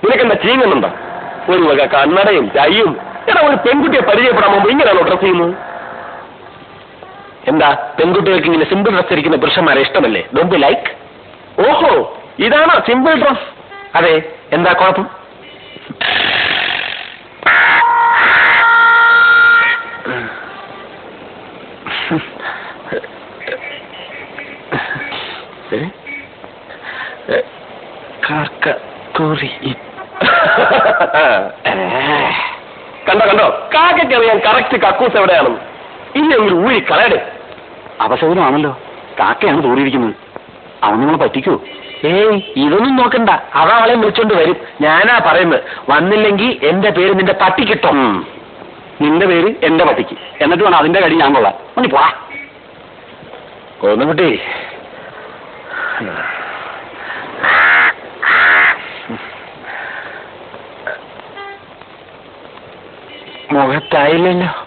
നിനക്കെന്താ ചീങ്ങുന്നുണ്ടോ? ഒരു വക കണ്ണടയും ചായയും. എടാ, ഒരു പെൺകുട്ടിയെ പരിചയപ്പെടാൻ മുമ്പ് ഇങ്ങനെയാണോ ഡ്രസ് ചെയ്യുന്നത്? എന്താ, പെൺകുട്ടികൾക്ക് ഇങ്ങനെ സിമ്പിൾ ഡ്രസ് ധരിക്കുന്ന പുരുഷന്മാരെ ഇഷ്ടമല്ലേ? Don't be like. ഓഹോ, ഇതാണോ സിമ്പിൾ ഡ്രസ്? അതെ, എന്താ കുഴപ്പം? കണ്ടോ കണ്ടോ, കാക്കറിയാൻ കറക്റ്റ് കക്കൂസ് എവിടെയാണെന്ന്. ഇനി ഒരു ഊഴി കളയടെ. അവസരമാണല്ലോ, കാക്കയാണ് തോറിയിരിക്കുന്നത്. അവൻ നിങ്ങൾ പറ്റിക്കോ? ഏയ്, ഇതൊന്നും നോക്കണ്ട. അവ അവളെ വിളിച്ചോണ്ട് വരും. ഞാനാ പറയുന്നത്, വന്നില്ലെങ്കിൽ എന്റെ പേര് നിന്റെ പട്ടിക്കിട്ടോ. നിന്റെ പേര് എന്റെ പട്ടിക്ക്. എന്നിട്ട് വേണം അതിന്റെ കടി ഞാൻ കൊള്ളാം. ഒന്ന് പോടാ. കോന്നുകുട്ടി, മുഖത്തായില്ലല്ലോ.